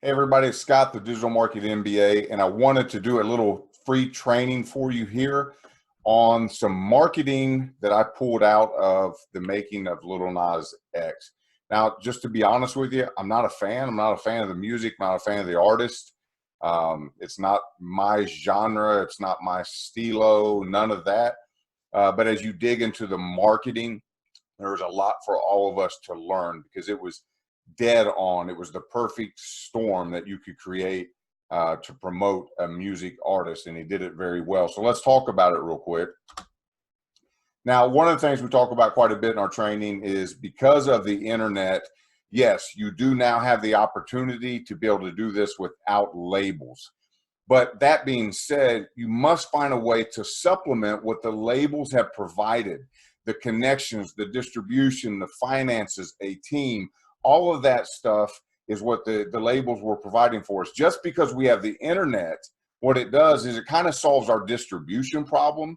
Hey everybody, it's Scott, the Digital Marketing MBA, and I wanted to do a little free training for you here on some marketing that I pulled out of the making of Lil Nas X. Now, just to be honest with you, I'm not a fan. I'm not a fan of the music, not a fan of the artist. It's not my genre. It's not my stilo, none of that. But as you dig into the marketing, there's a lot for all of us to learn because it was dead on. It was the perfect storm that you could create to promote a music artist, and he did it very well. So let's talk about it real quick. Now, one of the things we talk about quite a bit in our training is because of the internet, yes, you do now have the opportunity to be able to do this without labels. But that being said, you must find a way to supplement what the labels have provided, the connections, the distribution, the finances, a team, all of that stuff is what the labels were providing for us. Just because we have the internet, what it does is it kind of solves our distribution problem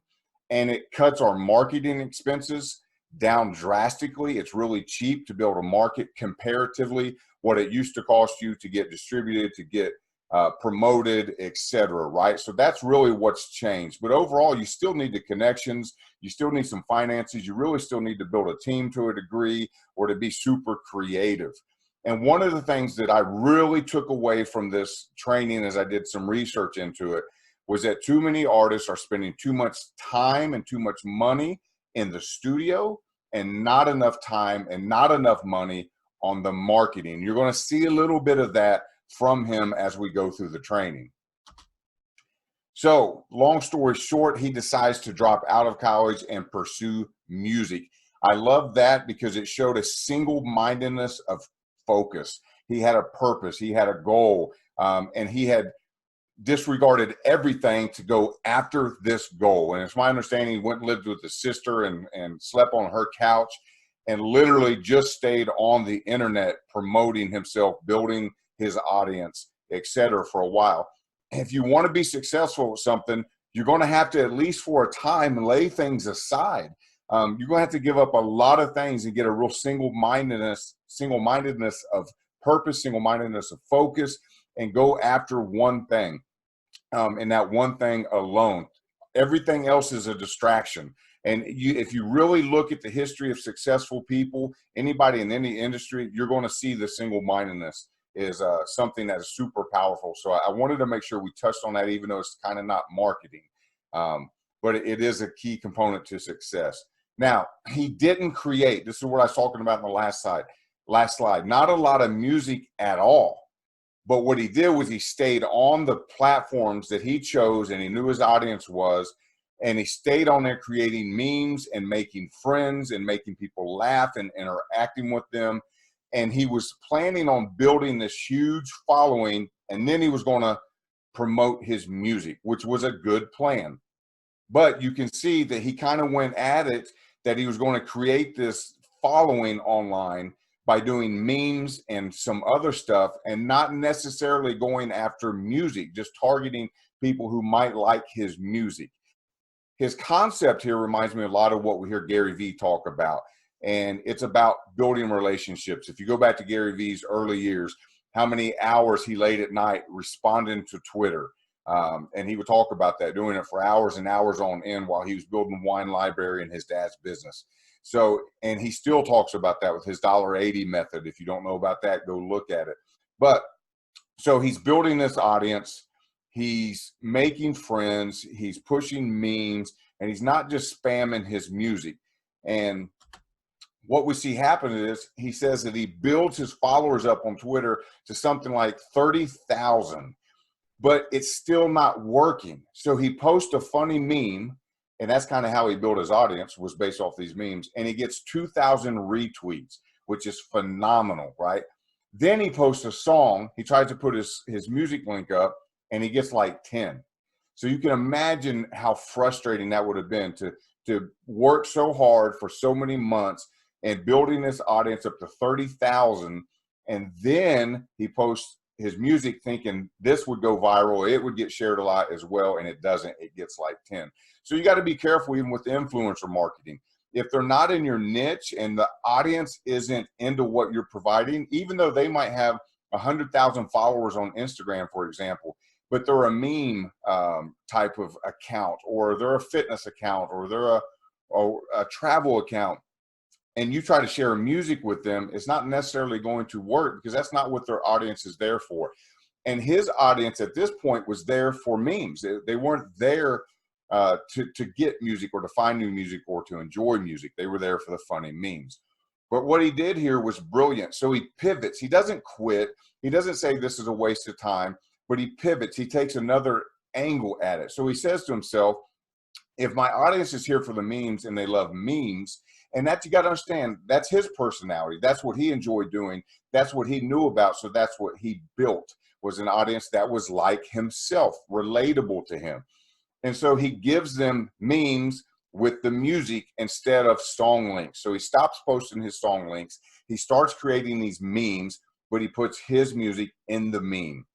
and it cuts our marketing expenses down drastically. It's really cheap to be able to market comparatively what it used to cost you to get distributed, to get promoted, etc. Right? So that's really what's changed. But overall, you still need the connections. You still need some finances. You really still need to build a team to a degree or to be super creative. And one of the things that I really took away from this training as I did some research into it was that too many artists are spending too much time and too much money in the studio and not enough time and not enough money on the marketing. You're going to see a little bit of that from him as we go through the training. So long story short, he decides to drop out of college and pursue music. I love that because it showed a single-mindedness of focus. He had a purpose, he had a goal, and he had disregarded everything to go after this goal. And it's my understanding he went and lived with his sister and slept on her couch and literally just stayed on the internet promoting himself, building his audience, etc. for a while. If you want to be successful with something, you're going to have to, at least for a time, lay things aside. You're going to have to give up a lot of things and get a real single-mindedness of purpose, single-mindedness of focus, and go after one thing, and that one thing alone. Everything else is a distraction. And if you really look at the history of successful people, anybody in any industry, you're going to see the single-mindedness is something that is super powerful. So I wanted to make sure we touched on that, even though it's kind of not marketing. But it is a key component to success. Now, he didn't create, this is what I was talking about in the last slide, not a lot of music at all. But what he did was he stayed on the platforms that he chose and he knew his audience was, and he stayed on there creating memes and making friends and making people laugh and interacting with them. And he was planning on building this huge following, and then he was going to promote his music, which was a good plan. But you can see that he kind of went at it, that he was going to create this following online by doing memes and some other stuff and not necessarily going after music, just targeting people who might like his music. His concept here reminds me a lot of what we hear Gary Vee talk about. And it's about building relationships. If you go back to Gary Vee's early years, how many hours he laid at night responding to Twitter. And he would talk about that, doing it for hours and hours on end while he was building wine library in his dad's business. So, and he still talks about that with his $1.80 method. If you don't know about that, go look at it. But so he's building this audience. He's making friends. He's pushing memes, and he's not just spamming his music. And what we see happen is he says that he builds his followers up on Twitter to something like 30,000, but it's still not working. So he posts a funny meme, and that's kind of how he built his audience, was based off these memes, and he gets 2,000 retweets, which is phenomenal, right? Then he posts a song. He tries to put his music link up, and he gets like 10. So you can imagine how frustrating that would have been to work so hard for so many months and building this audience up to 30,000, and then he posts his music thinking this would go viral, it would get shared a lot as well, and it doesn't. It gets like 10. So you got to be careful even with influencer marketing. If they're not in your niche and the audience isn't into what you're providing, even though they might have 100,000 followers on Instagram, for example, but they're a meme type of account, or they're a fitness account, or they're a travel account, and you try to share music with them, it's not necessarily going to work because that's not what their audience is there for. And his audience at this point was there for memes. They weren't there to get music or to find new music or to enjoy music. They were there for the funny memes. But what he did here was brilliant. So he pivots. He doesn't quit. He doesn't say this is a waste of time, but he pivots. He takes another angle at it. So he says to himself, if my audience is here for the memes and they love memes, and that, you got to understand, that's his personality. That's what he enjoyed doing. That's what he knew about. So that's what he built, was an audience that was like himself, relatable to him. And so he gives them memes with the music instead of song links. So he stops posting his song links. He starts creating these memes, but he puts his music in the meme.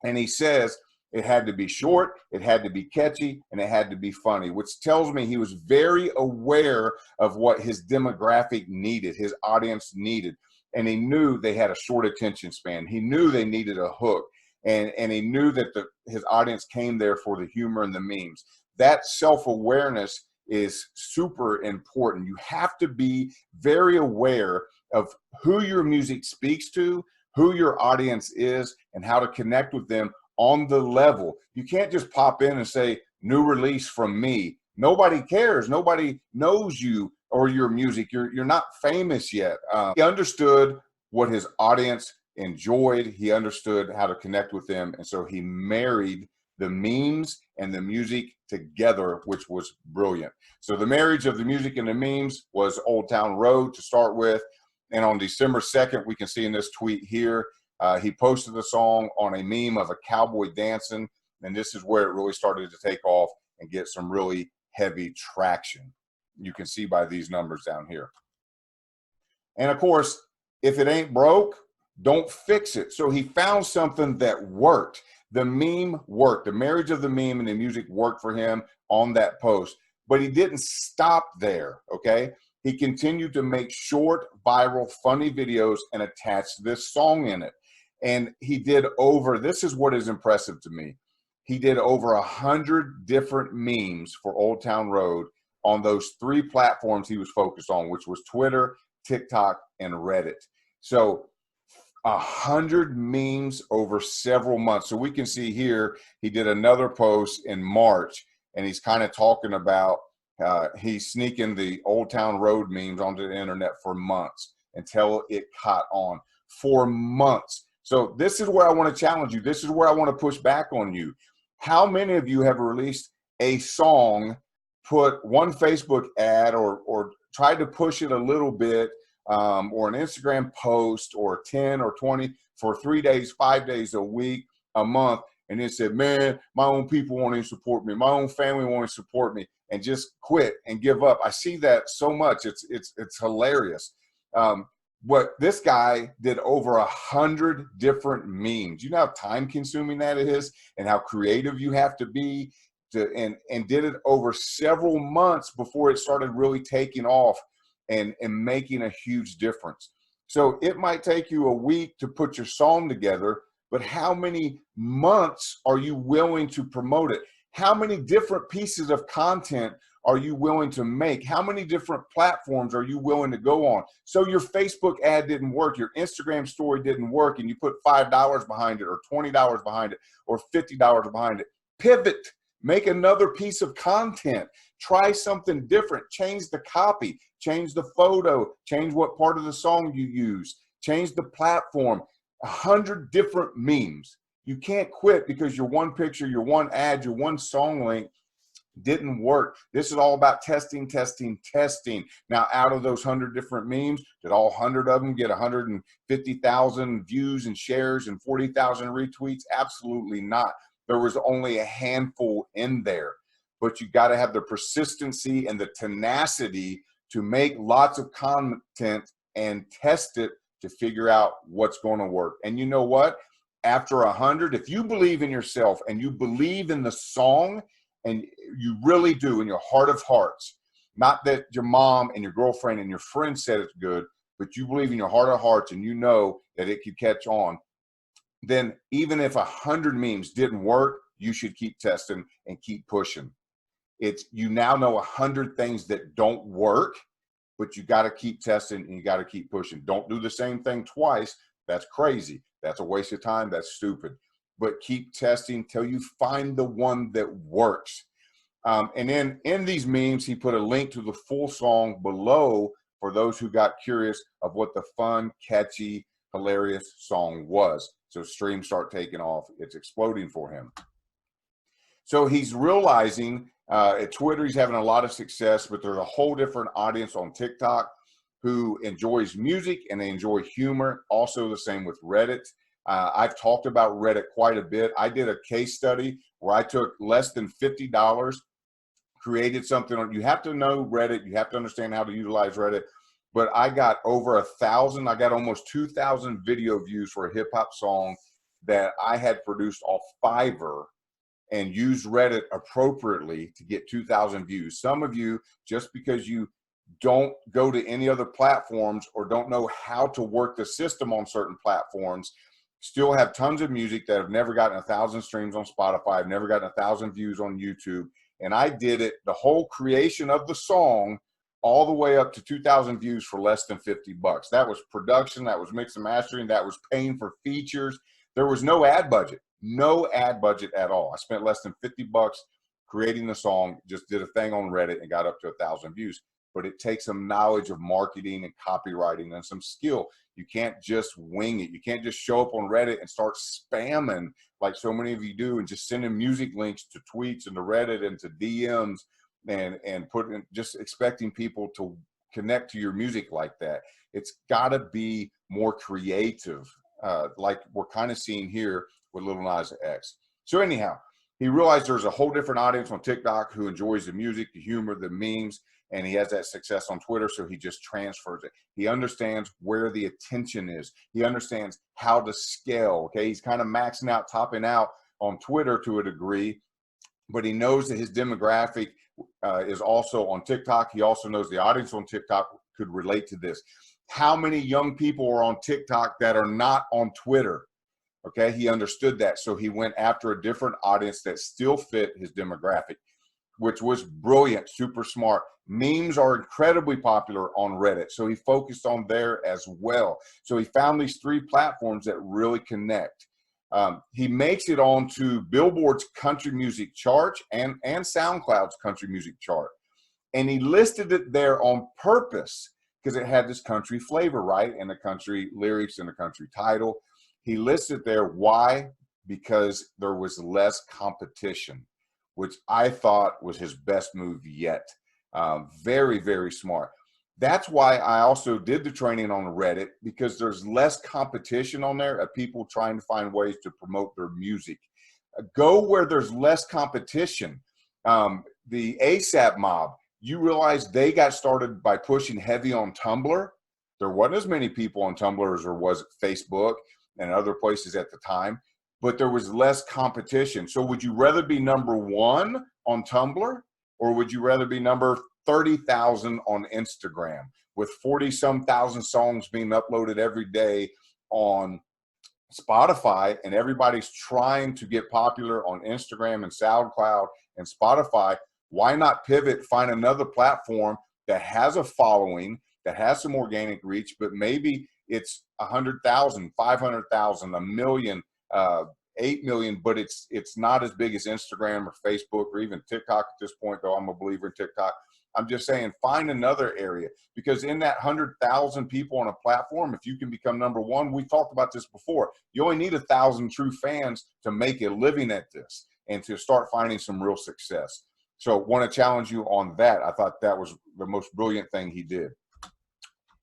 And he says it had to be short, it had to be catchy, and it had to be funny, which tells me he was very aware of what his demographic needed, his audience needed. And he knew they had a short attention span. He knew they needed a hook. And he knew that his audience came there for the humor and the memes. That self-awareness is super important. You have to be very aware of who your music speaks to, who your audience is, and how to connect with them on the level. You can't just pop in and say, new release from me. Nobody cares. Nobody knows you or your music. You're not famous yet. He understood what his audience enjoyed. He understood how to connect with them. And so he married the memes and the music together, which was brilliant. So the marriage of the music and the memes was Old Town Road to start with. And on December 2nd, we can see in this tweet here, he posted the song on a meme of a cowboy dancing. And this is where it really started to take off and get some really heavy traction. You can see by these numbers down here. And of course, if it ain't broke, don't fix it. So he found something that worked. The meme worked. The marriage of the meme and the music worked for him on that post. But he didn't stop there, okay? He continued to make short, viral, funny videos and attach this song in it. And he did over, this is what is impressive to me, he did over 100 different memes for Old Town Road on those 3 platforms he was focused on, which was Twitter, TikTok, and Reddit. So 100 memes over several months. So we can see here, he did another post in March, and he's kind of talking about he's sneaking the Old Town Road memes onto the internet for months until it caught on. For months. So this is where I want to challenge you. This is where I want to push back on you. How many of you have released a song, put one Facebook ad or tried to push it a little bit, or an Instagram post, or 10 or 20 for 3 days, 5 days, a week, a month, and then said, man, my own people won't even support me, my own family won't support me, and just quit and give up? I see that so much. It's hilarious. What this guy did over 100 different memes. You know how time consuming that is, and how creative you have to be and did it over several months before it started really taking off and making a huge difference. So it might take you a week to put your song together, but how many months are you willing to promote it? How many different pieces of content are you willing to make? How many different platforms are you willing to go on? So your Facebook ad didn't work, your Instagram story didn't work, and you put $5 behind it, or $20 behind it, or $50 behind it. Pivot, make another piece of content, try something different, change the copy, change the photo, change what part of the song you use, change the platform. 100 different memes. You can't quit because your one picture, your one ad, your one song link didn't work. This is all about testing, testing, testing. Now, out of those 100 different memes, did all 100 of them get 150,000 views and shares and 40,000 retweets? Absolutely not. There was only a handful in there. But you got to have the persistency and the tenacity to make lots of content and test it to figure out what's going to work. And you know what? After 100, if you believe in yourself and you believe in the song, and you really do in your heart of hearts, not that your mom and your girlfriend and your friend said it's good, but you believe in your heart of hearts and you know that it could catch on, then even if 100 memes didn't work, you should keep testing and keep pushing. It's, you now know 100 things that don't work, but you got to keep testing and you got to keep pushing. Don't do the same thing twice. That's crazy. That's a waste of time. That's stupid. But keep testing till you find the one that works. And then in these memes, he put a link to the full song below for those who got curious of what the fun, catchy, hilarious song was. So streams start taking off. It's exploding for him. So he's realizing at Twitter, he's having a lot of success, but there's a whole different audience on TikTok who enjoys music and they enjoy humor. Also the same with Reddit. I've talked about Reddit quite a bit. I did a case study where I took less than $50, created something on, you have to know Reddit, you have to understand how to utilize Reddit, but I got over 1,000, I got almost 2,000 video views for a hip hop song that I had produced off Fiverr and used Reddit appropriately to get 2,000 views. Some of you, just because you don't go to any other platforms or don't know how to work the system on certain platforms, still have tons of music that have never gotten 1,000 streams on Spotify, have never gotten 1,000 views on YouTube. And I did it, the whole creation of the song, all the way up to 2,000 views for less than $50. That was production, that was mix and mastering, that was paying for features. There was no ad budget, no ad budget at all. I spent less than $50 creating the song, just did a thing on Reddit and got up to 1,000 views. But it takes some knowledge of marketing and copywriting and some skill. You can't just wing it. You can't just show up on Reddit and start spamming like so many of you do and just sending music links to tweets and to Reddit and to DMs and putting, just expecting people to connect to your music like that. It's got to be more creative, like we're kind of seeing here with Lil Nas X. So anyhow, he realized there's a whole different audience on TikTok who enjoys the music, the humor, the memes, and he has that success on Twitter, so he just transfers it. He understands where the attention is. He understands how to scale, okay? He's kind of maxing out, topping out on Twitter to a degree, but he knows that his demographic is also on TikTok. He also knows the audience on TikTok could relate to this. How many young people are on TikTok that are not on Twitter? Okay, he understood that, so he went after a different audience that still fit his demographic, which was brilliant, super smart. Memes are incredibly popular on Reddit, so he focused on there as well. So he found these 3 platforms that really connect. He makes it onto Billboard's country music chart and SoundCloud's country music chart. And he listed it there on purpose because it had this country flavor, right? And the country lyrics and the country title. He listed there. Why? Because there was less competition, which I thought was his best move yet. Very, very smart. That's why I also did the training on Reddit, because there's less competition on there of people trying to find ways to promote their music. Go where there's less competition. The ASAP mob, you realize they got started by pushing heavy on Tumblr. There wasn't as many people on Tumblr as there was at Facebook and other places at the time, but there was less competition. So would you rather be number 1 on Tumblr, or would you rather be number 30,000 on Instagram with 40-some thousand songs being uploaded every day on Spotify, and everybody's trying to get popular on Instagram and SoundCloud and Spotify? Why not pivot, find another platform that has a following, that has some organic reach, but maybe it's 100,000, 500,000, a million, 8 million, but it's not as big as Instagram or Facebook or even TikTok at this point, though I'm a believer in TikTok. I'm just saying, find another area, because in that 100,000 people on a platform, if you can become number 1, we talked about this before, you only need 1,000 true fans to make a living at this and to start finding some real success. So want to challenge you on that. I thought that was the most brilliant thing he did.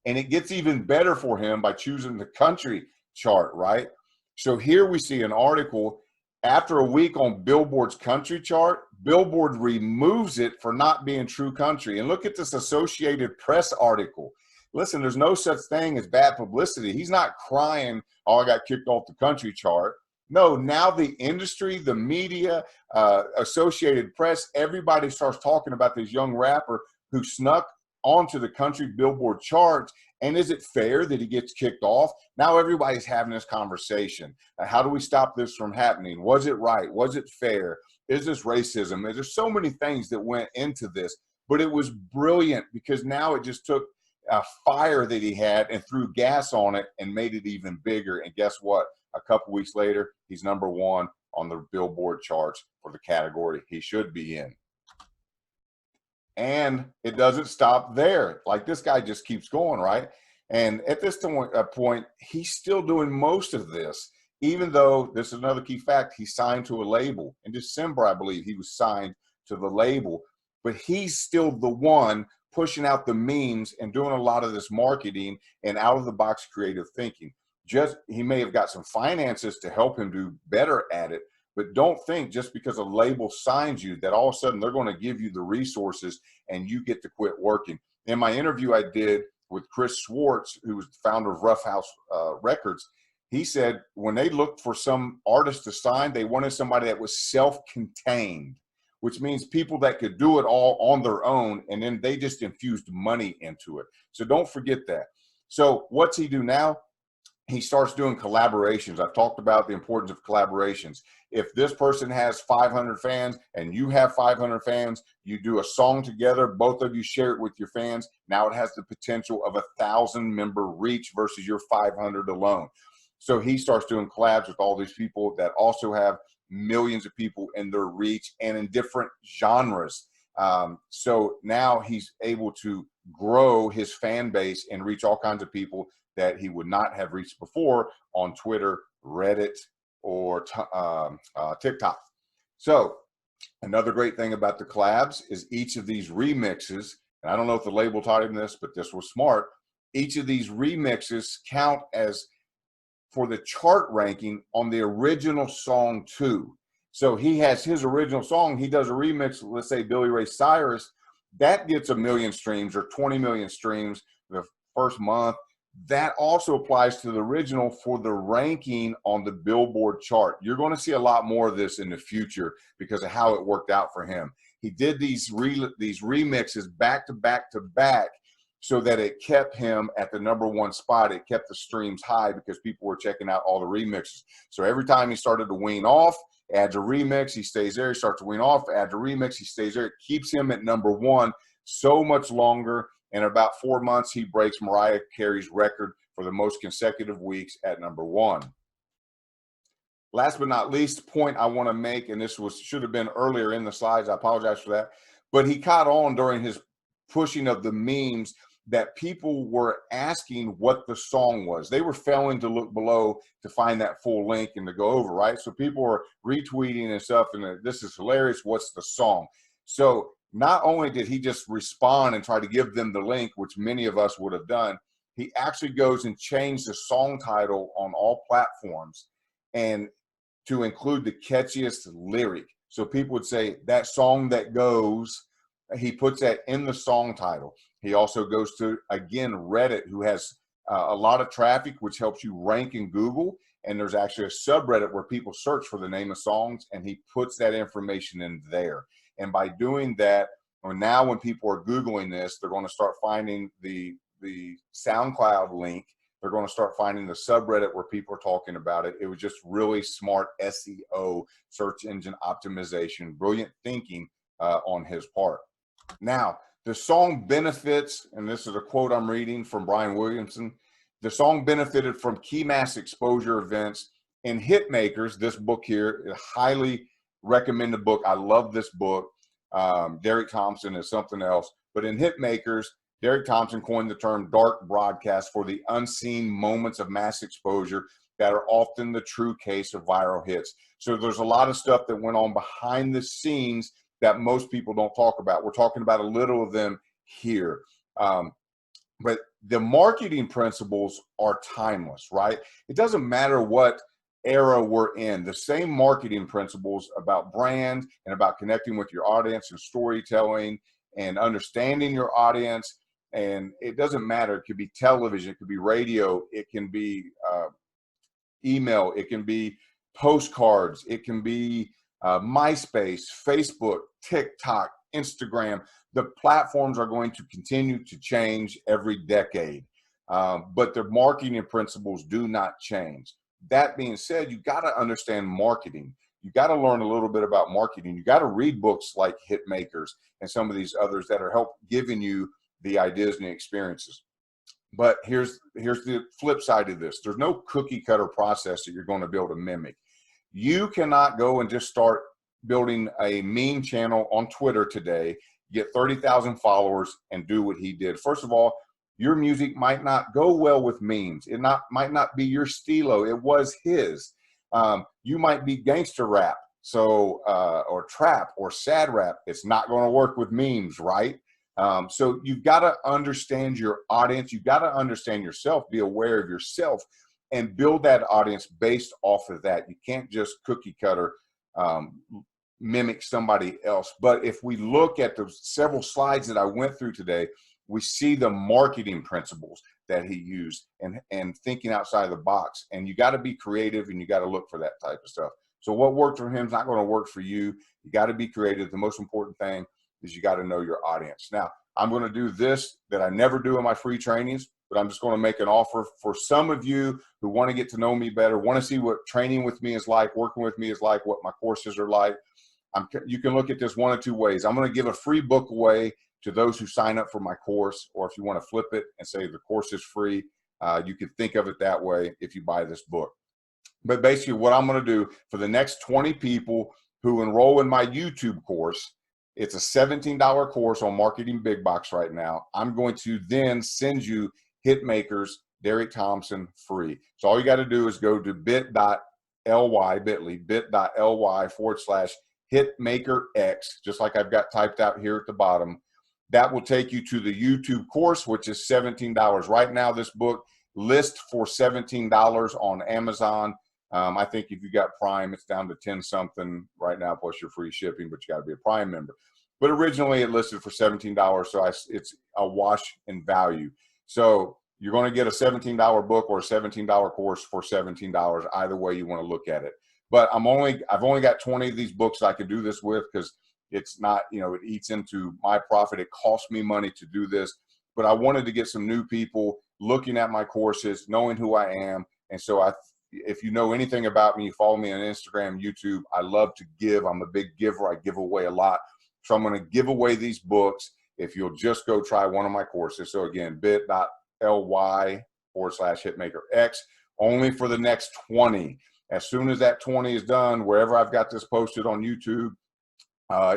And it gets even better for him by choosing the country chart, right? So here we see an article, after a week on Billboard's country chart, Billboard removes it for not being true country. And look at this Associated Press article. Listen, there's no such thing as bad publicity. He's not crying, oh, I got kicked off the country chart. No, now the industry, the media, Associated Press, everybody starts talking about this young rapper who snuck onto the country Billboard charts And is it fair that he gets kicked off? Now everybody's having this conversation. How do we stop this from happening? Was it right? Was it fair? Is this racism? There's so many things that went into this, but it was brilliant because now it just took a fire that he had and threw gas on it and made it even bigger. And guess what? A couple weeks later, he's #1 on the Billboard charts for the category he should be in. And it doesn't stop there. Like, this guy just keeps going, right? And at this point, he's still doing most of this, even though this is another key fact. He signed to a label in December, I believe he was signed to the label, but he's still the one pushing out the memes and doing a lot of this marketing and out of the box creative thinking. He may have got some finances to help him do better at it, but don't think just because a label signs you that all of a sudden they're going to give you the resources and you get to quit working. In my interview I did with Chris Schwartz, who was the founder of Rough House Records, he said when they looked for some artist to sign, they wanted somebody that was self-contained, which means people that could do it all on their own, and then they just infused money into it. So don't forget that. So what's he do now? He starts doing collaborations. I've talked about the importance of collaborations. If this person has 500 fans and you have 500 fans, you do a song together, both of you share it with your fans. Now it has the potential of 1,000 member reach versus your 500 alone. So he starts doing collabs with all these people that also have millions of people in their reach and in different genres. So now he's able to grow his fan base and reach all kinds of people that he would not have reached before on Twitter, Reddit, or TikTok. So another great thing about the collabs is each of these remixes, and I don't know if the label taught him this, but this was smart. Each of these remixes count as for the chart ranking on the original song too. So he has his original song, he does a remix, let's say Billy Ray Cyrus, that gets 1 million streams or 20 million streams the first month. That also applies to the original for the ranking on the Billboard chart. You're going to see a lot more of this in the future because of how it worked out for him. He did these remixes back to back to back so that it kept him at the #1 spot. It kept the streams high because people were checking out all the remixes. So every time he started to wean off, adds a remix, he stays there. He starts to wean off, adds a remix, he stays there. It keeps him at #1 so much longer. In about 4 months, he breaks Mariah Carey's record for the most consecutive weeks at #1. Last but not least, point I want to make, and this should have been earlier in the slides, I apologize for that, but he caught on during his pushing of the memes that people were asking what the song was. They were failing to look below to find that full link and to go over, right? So people were retweeting and stuff, and this is hilarious, what's the song? So not only did he just respond and try to give them the link, which many of us would have done, he actually goes and changed the song title on all platforms and to include the catchiest lyric. So people would say, that song that goes, he puts that in the song title. He also goes to, again, Reddit, who has a lot of traffic, which helps you rank in Google. And there's actually a subreddit where people search for the name of songs, and he puts that information in there. And by doing that, or now when people are Googling this, they're going to start finding the SoundCloud link. They're going to start finding the subreddit where people are talking about it. It was just really smart SEO, search engine optimization, brilliant thinking on his part. Now, the song benefits, and this is a quote I'm reading from Brian Williamson, the song benefited from key mass exposure events and hit makers. This book here, a highly recommended book. I love this book. Derek Thompson is something else. But in hit makers, Derek Thompson coined the term dark broadcast for the unseen moments of mass exposure that are often the true case of viral hits. So there's a lot of stuff that went on behind the scenes that most people don't talk about. We're talking about a little of them here. But the marketing principles are timeless, right? It doesn't matter what era we're in. The same marketing principles about brand and about connecting with your audience and storytelling and understanding your audience. And it doesn't matter. It could be television, it could be radio, it can be email, it can be postcards, it can be MySpace, Facebook, TikTok, Instagram. The platforms are going to continue to change every decade. but the marketing principles do not change. That being said, you got to understand marketing. You got to learn a little bit about marketing. You got to read books like Hitmakers and some of these others that are giving you the ideas and the experiences. But here's the flip side of this. There's no cookie cutter process that you're going to be able to mimic. You cannot go and just start building a meme channel on Twitter today, get 30,000 followers, and do what he did. First of all, your music might not go well with memes. It might not be your stilo. It was his. You might be gangster rap, or trap or sad rap. It's not going to work with memes, right? So you've got to understand your audience. You've got to understand yourself, be aware of yourself, and build that audience based off of that. You can't just cookie cutter mimic somebody else. But if we look at the several slides that I went through today, we see the marketing principles that he used and thinking outside the box. And you got to be creative, and you got to look for that type of stuff. So what worked for him is not going to work for you. You got to be creative. The most important thing is you got to know your audience. Now, I'm going to do this that I never do in my free trainings, but I'm just going to make an offer for some of you who want to get to know me better, want to see what training with me is like, working with me is like, what my courses are like. You can look at this one of two ways. I'm going to give a free book away to those who sign up for my course, or if you want to flip it and say the course is free, you can think of it that way if you buy this book. But basically what I'm going to do for the next 20 people who enroll in my YouTube course, it's a $17 course on marketing big box right now. I'm going to then send you Hitmakers, Derek Thompson free. So all you got to do is go to bit.ly/HitmakerX, just like I've got typed out here at the bottom. That will take you to the YouTube course, which is $17. Right now, this book lists for $17 on Amazon. I think if you got Prime, it's down to 10 something right now, plus your free shipping, but you got to be a Prime member. But originally it listed for $17, so it's a wash in value. So you're going to get a $17 book or a $17 course for $17, either way you want to look at it. But I've only got 20 of these books I can do this with, because it's not, it eats into my profit. It costs me money to do this, but I wanted to get some new people looking at my courses, knowing who I am. And so if you know anything about me, you follow me on Instagram, YouTube, I love to give. I'm a big giver. I give away a lot. So I'm going to give away these books if you'll just go try one of my courses. So again, bit.ly/HitmakerX, only for the next 20. As soon as that 20 is done, wherever I've got this posted on YouTube,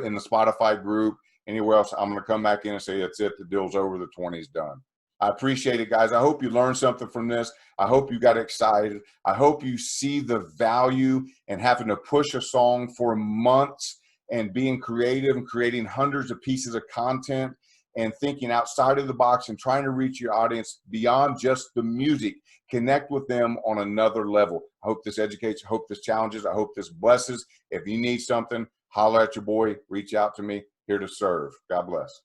in the Spotify group, anywhere else, I'm going to come back in and say, that's it. The deal's over. The 20 is done. I appreciate it, guys. I hope you learned something from this. I hope you got excited. I hope you see the value in having to push a song for months and being creative and creating hundreds of pieces of content and thinking outside of the box and trying to reach your audience beyond just the music. Connect with them on another level. I hope this educates. I hope this challenges. I hope this blesses. If you need something, holler at your boy. Reach out to me. Here to serve. God bless.